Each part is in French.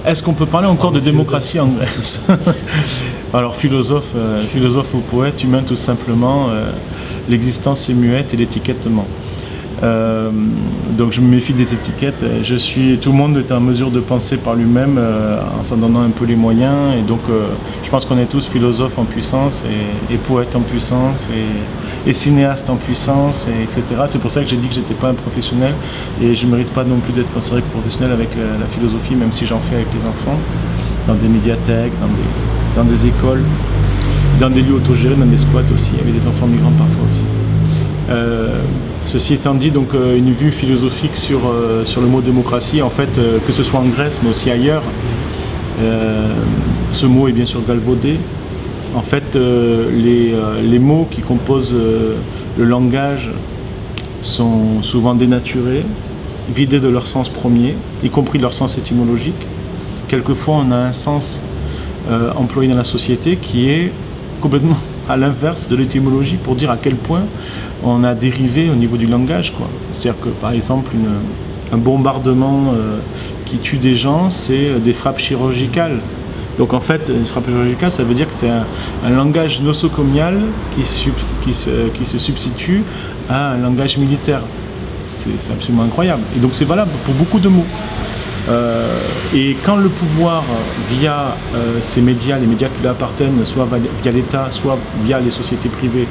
est-ce qu'on peut parler encore de démocratie en Grèce? Alors philosophe ou poète, humain tout simplement, l'existence est muette et l'étiquettement. Donc je me méfie des étiquettes. Tout le monde est en mesure de penser par lui-même en s'en donnant un peu les moyens. Et donc je pense qu'on est tous philosophes en puissance et poètes en puissance et cinéastes en puissance, etc. C'est pour ça que j'ai dit que j'étais pas un professionnel et je ne mérite pas non plus d'être considéré comme professionnel avec la philosophie, même si j'en fais avec les enfants, dans des médiathèques, dans des écoles, dans des lieux autogérés, dans des squats aussi, avec des enfants migrants parfois aussi. Ceci étant dit, donc une vue philosophique sur le mot démocratie, en fait, que ce soit en Grèce mais aussi ailleurs, ce mot est bien sûr galvaudé. En fait, les mots qui composent le langage sont souvent dénaturés, vidés de leur sens premier, y compris de leur sens étymologique. Quelquefois, on a un sens employé dans la société qui est complètement à l'inverse de l'étymologie, pour dire à quel point on a dérivé au niveau du langage, quoi. C'est-à-dire que, par exemple, un bombardement qui tue des gens, c'est des frappes chirurgicales. Donc en fait, une frappe chirurgicale, ça veut dire que c'est un langage nosocomial qui se substitue à un langage militaire. C'est absolument incroyable. Et donc c'est valable pour beaucoup de mots. Et quand le pouvoir, via ces médias, les médias qui lui appartiennent, soit via l'État, soit via les sociétés privées,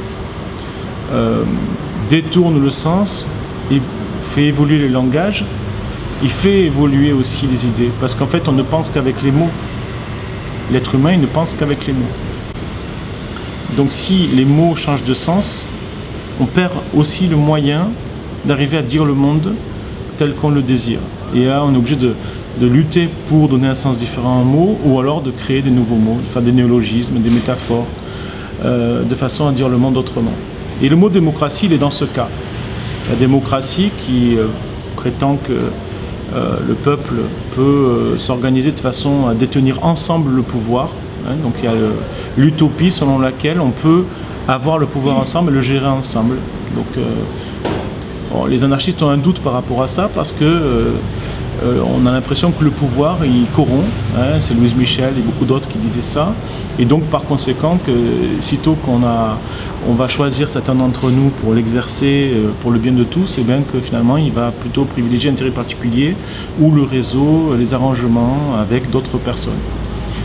détourne le sens et fait évoluer le langage, il fait évoluer aussi les idées. Parce qu'en fait, on ne pense qu'avec les mots. L'être humain, il ne pense qu'avec les mots. Donc si les mots changent de sens, on perd aussi le moyen d'arriver à dire le monde tel qu'on le désire. Et là, on est obligé de lutter pour donner un sens différent aux mots, ou alors de créer des nouveaux mots, de faire des néologismes, des métaphores, de façon à dire le monde autrement. Et le mot démocratie, il est dans ce cas. La démocratie qui prétend que le peuple peut s'organiser de façon à détenir ensemble le pouvoir. Donc il y a l'utopie selon laquelle on peut avoir le pouvoir ensemble et le gérer ensemble. Donc les anarchistes ont un doute par rapport à ça parce que on a l'impression que le pouvoir il corrompt, c'est Louise Michel et beaucoup d'autres qui disaient ça, et donc par conséquent que sitôt on va choisir certains d'entre nous pour l'exercer pour le bien de tous, et bien que finalement il va plutôt privilégier l'intérêt particulier ou le réseau, les arrangements avec d'autres personnes.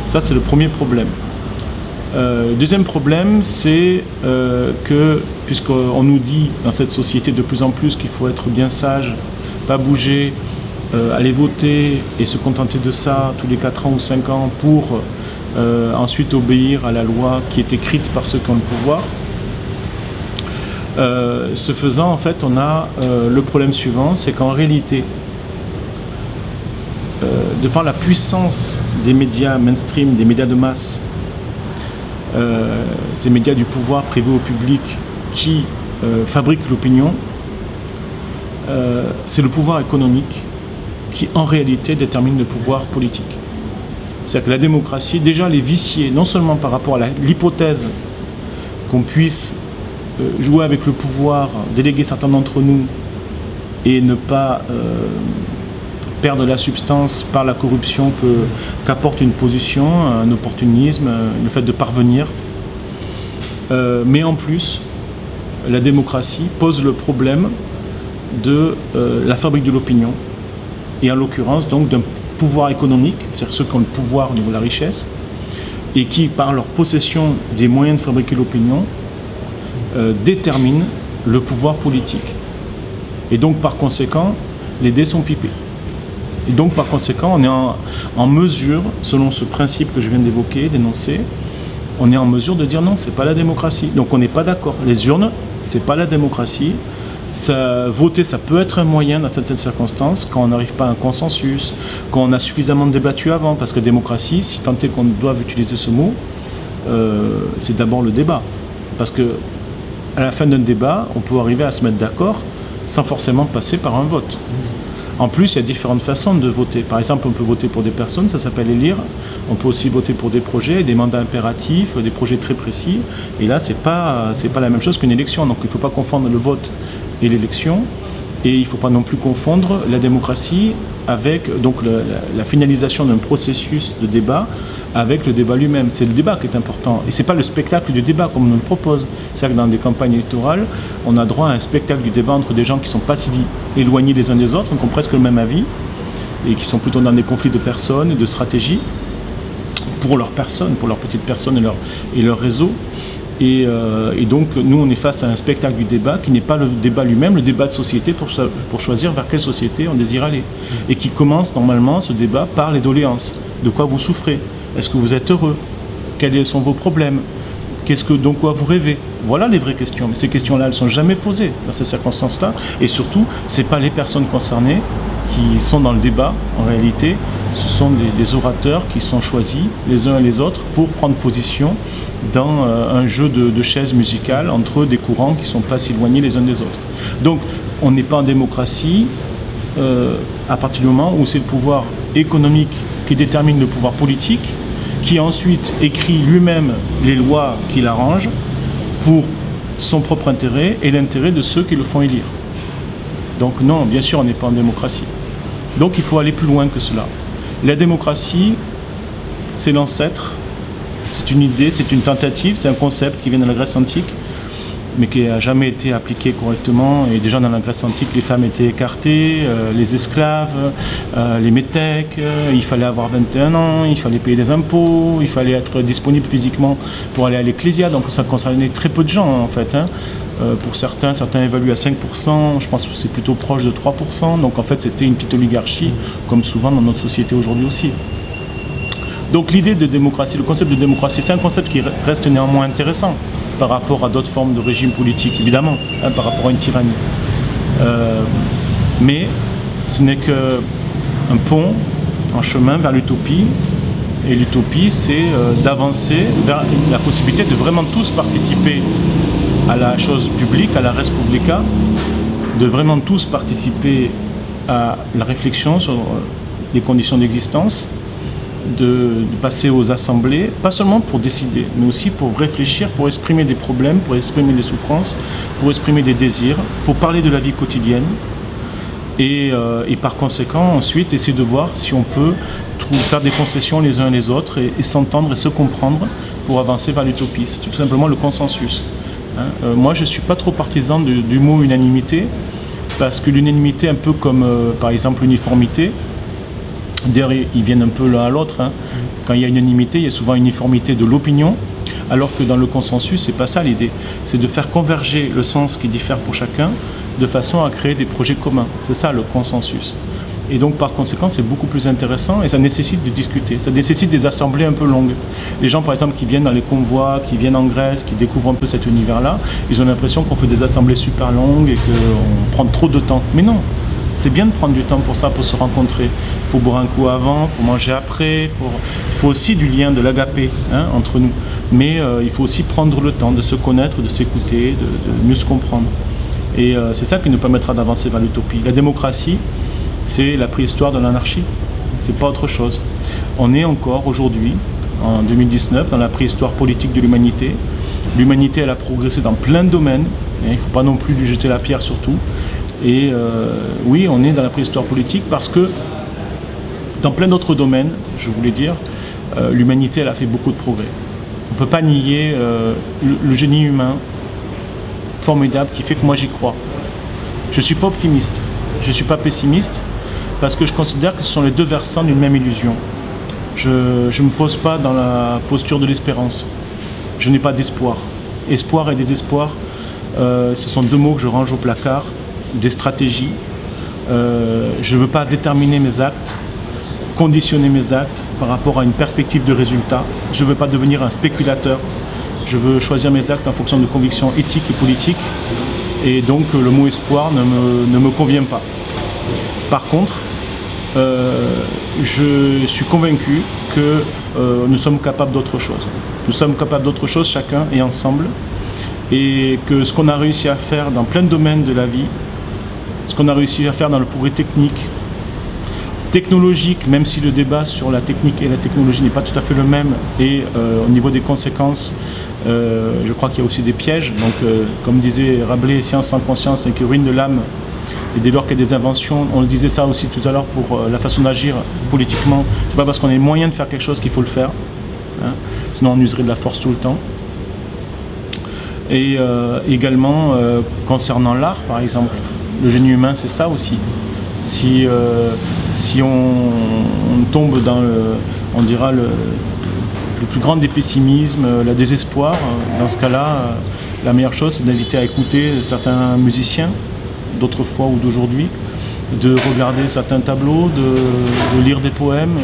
Ça c'est le premier problème. Deuxième problème, c'est que, puisqu'on nous dit dans cette société de plus en plus qu'il faut être bien sage, pas bouger, aller voter et se contenter de ça tous les 4 ans ou 5 ans pour ensuite obéir à la loi qui est écrite par ceux qui ont le pouvoir, ce faisant, en fait, on a le problème suivant, c'est qu'en réalité, de par la puissance des médias mainstream, des médias de masse, ces médias du pouvoir privés au public qui fabriquent l'opinion, c'est le pouvoir économique qui en réalité détermine le pouvoir politique. C'est-à-dire que la démocratie, déjà elle est viciée, non seulement par rapport à l'hypothèse qu'on puisse jouer avec le pouvoir, déléguer certains d'entre nous et ne pas perdre la substance par la corruption qu'apporte une position, un opportunisme, le fait de parvenir. Mais en plus, la démocratie pose le problème de la fabrique de l'opinion, et en l'occurrence donc d'un pouvoir économique, c'est-à-dire ceux qui ont le pouvoir au niveau de la richesse, et qui, par leur possession des moyens de fabriquer l'opinion, déterminent le pouvoir politique. Et donc par conséquent, les dés sont pipés. Et donc par conséquent, on est en mesure, selon ce principe que je viens d'évoquer, d'énoncer, on est en mesure de dire non, c'est pas la démocratie. Donc on n'est pas d'accord. Les urnes, c'est pas la démocratie. Voter, ça peut être un moyen dans certaines circonstances, quand on n'arrive pas à un consensus, quand on a suffisamment débattu avant, parce que démocratie, si tant est qu'on doit utiliser ce mot, c'est d'abord le débat. Parce que à la fin d'un débat, on peut arriver à se mettre d'accord sans forcément passer par un vote. En plus, il y a différentes façons de voter. Par exemple, on peut voter pour des personnes, ça s'appelle élire. On peut aussi voter pour des projets, des mandats impératifs, des projets très précis. Et là, c'est pas la même chose qu'une élection. Donc, il ne faut pas confondre le vote et l'élection. Et il ne faut pas non plus confondre la démocratie avec donc la finalisation d'un processus de débat avec le débat lui-même. C'est le débat qui est important. Et ce n'est pas le spectacle du débat comme on nous le propose. C'est-à-dire que dans des campagnes électorales, on a droit à un spectacle du débat entre des gens qui ne sont pas si éloignés les uns des autres, qui ont presque le même avis, et qui sont plutôt dans des conflits de personnes et de stratégies pour leur personne, pour leur petite personne et leur réseau. Et donc, nous, on est face à un spectacle du débat qui n'est pas le débat lui-même, le débat de société pour choisir vers quelle société on désire aller. Et qui commence normalement, ce débat, par les doléances. De quoi vous souffrez? Est-ce que vous êtes heureux? Quels sont vos problèmes? Donc quoi vous rêvez? Voilà les vraies questions. Mais ces questions-là, elles ne sont jamais posées dans ces circonstances-là. Et surtout, ce n'est pas les personnes concernées qui sont dans le débat. En réalité, ce sont des orateurs qui sont choisis les uns et les autres pour prendre position dans un jeu de chaises musicales entre des courants qui ne sont pas si éloignés les uns des autres. Donc, on n'est pas en démocratie à partir du moment où c'est le pouvoir économique qui détermine le pouvoir politique, qui ensuite écrit lui-même les lois qu'il arrange pour son propre intérêt et l'intérêt de ceux qui le font élire. Donc non, bien sûr, on n'est pas en démocratie. Donc il faut aller plus loin que cela. La démocratie, c'est l'ancêtre, c'est une idée, c'est une tentative, c'est un concept qui vient de la Grèce antique, mais qui n'a jamais été appliqué correctement. Et déjà dans la Grèce antique, les femmes étaient écartées, les esclaves, les métèques, il fallait avoir 21 ans, il fallait payer des impôts, il fallait être disponible physiquement pour aller à l'ecclésia. Donc ça concernait très peu de gens en fait. Pour certains évaluent à 5%, je pense que c'est plutôt proche de 3%. Donc en fait c'était une petite oligarchie, comme souvent dans notre société aujourd'hui aussi. Donc l'idée de démocratie, le concept de démocratie, c'est un concept qui reste néanmoins intéressant par rapport à d'autres formes de régime politique, évidemment, par rapport à une tyrannie. Mais ce n'est qu'un pont, un chemin vers l'utopie. Et l'utopie, c'est d'avancer vers la possibilité de vraiment tous participer à la chose publique, à la res publica, de vraiment tous participer à la réflexion sur les conditions d'existence, de passer aux assemblées, pas seulement pour décider, mais aussi pour réfléchir, pour exprimer des problèmes, pour exprimer des souffrances, pour exprimer des désirs, pour parler de la vie quotidienne. Et par conséquent, ensuite, essayer de voir si on peut faire des concessions les uns les autres et s'entendre et se comprendre pour avancer vers l'utopie. C'est tout simplement le consensus. Moi, je ne suis pas trop partisan du mot unanimité, parce que l'unanimité, un peu comme par exemple l'uniformité, d'ailleurs, ils viennent un peu l'un à l'autre. Quand il y a unanimité, il y a souvent uniformité de l'opinion, alors que dans le consensus, c'est pas ça l'idée. C'est de faire converger le sens qui diffère pour chacun, de façon à créer des projets communs. C'est ça le consensus. Et donc par conséquent, c'est beaucoup plus intéressant et ça nécessite de discuter. Ça nécessite des assemblées un peu longues. Les gens, par exemple, qui viennent dans les convois, qui viennent en Grèce, qui découvrent un peu cet univers-là, ils ont l'impression qu'on fait des assemblées super longues et qu'on prend trop de temps. Mais non, c'est bien de prendre du temps pour ça, pour se rencontrer. Il faut boire un coup avant, il faut manger après, il faut aussi du lien, de l'agapé entre nous. Mais il faut aussi prendre le temps de se connaître, de s'écouter, de mieux se comprendre. Et c'est ça qui nous permettra d'avancer vers l'utopie. La démocratie, c'est la préhistoire de l'anarchie. C'est pas autre chose. On est encore aujourd'hui, en 2019, dans la préhistoire politique de l'humanité. L'humanité, elle a progressé dans plein de domaines. Il ne faut pas non plus lui jeter la pierre sur tout. Et oui, on est dans la préhistoire politique parce que dans plein d'autres domaines, je voulais dire, l'humanité, elle a fait beaucoup de progrès. On ne peut pas nier le génie humain formidable qui fait que moi j'y crois. Je ne suis pas optimiste, je ne suis pas pessimiste, parce que je considère que ce sont les deux versants d'une même illusion. Je ne me pose pas dans la posture de l'espérance. Je n'ai pas d'espoir. Espoir et désespoir, ce sont deux mots que je range au placard, des stratégies. Je ne veux pas déterminer mes actes, conditionner mes actes par rapport à une perspective de résultat. Je ne veux pas devenir un spéculateur. Je veux choisir mes actes en fonction de convictions éthiques et politiques. Et donc le mot espoir ne me convient pas. Par contre, je suis convaincu que nous sommes capables d'autre chose. Nous sommes capables d'autre chose, chacun et ensemble. Et que ce qu'on a réussi à faire dans plein de domaines de la vie, ce qu'on a réussi à faire dans le progrès technologique, même si le débat sur la technique et la technologie n'est pas tout à fait le même, et au niveau des conséquences, je crois qu'il y a aussi des pièges. Donc, comme disait Rabelais, science sans conscience n'est que ruine de l'âme. Et dès lors qu'il y a des inventions, on le disait ça aussi tout à l'heure pour la façon d'agir politiquement, c'est pas parce qu'on a les moyens de faire quelque chose qu'il faut le faire, hein, sinon on userait de la force tout le temps. Et également concernant l'art par exemple, le génie humain c'est ça aussi. Si on tombe dans on dira le plus grand des pessimismes, le désespoir, dans ce cas-là, la meilleure chose c'est d'inviter à écouter certains musiciens d'autrefois ou d'aujourd'hui, de regarder certains tableaux, de lire des poèmes,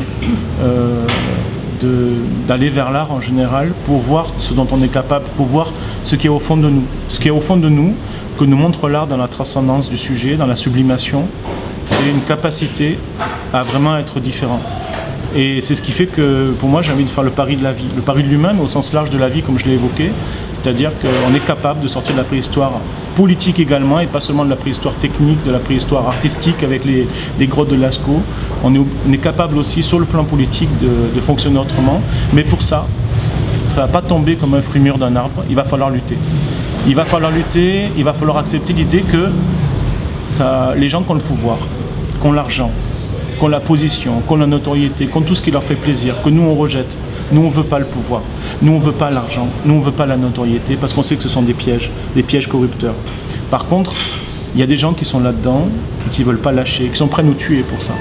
d'aller vers l'art en général pour voir ce dont on est capable, pour voir ce qui est au fond de nous. Ce qui est au fond de nous, que nous montre l'art dans la transcendance du sujet, dans la sublimation, c'est une capacité à vraiment être différent. Et c'est ce qui fait que, pour moi, j'ai envie de faire le pari de la vie. Le pari de l'humain, mais au sens large de la vie, comme je l'ai évoqué. C'est-à-dire qu'on est capable de sortir de la préhistoire politique également, et pas seulement de la préhistoire technique, de la préhistoire artistique avec les grottes de Lascaux. On est capable aussi, sur le plan politique, de fonctionner autrement. Mais pour ça, ça ne va pas tomber comme un fruit mûr d'un arbre. Il va falloir lutter. Il va falloir lutter, il va falloir accepter l'idée que les gens qui ont le pouvoir, qui ont l'argent, qui ont la position, qui ont la notoriété, qui ont tout ce qui leur fait plaisir, que nous on rejette. Nous on ne veut pas le pouvoir, nous on ne veut pas l'argent, nous on ne veut pas la notoriété, parce qu'on sait que ce sont des pièges corrupteurs. Par contre, il y a des gens qui sont là-dedans et qui ne veulent pas lâcher, qui sont prêts à nous tuer pour ça.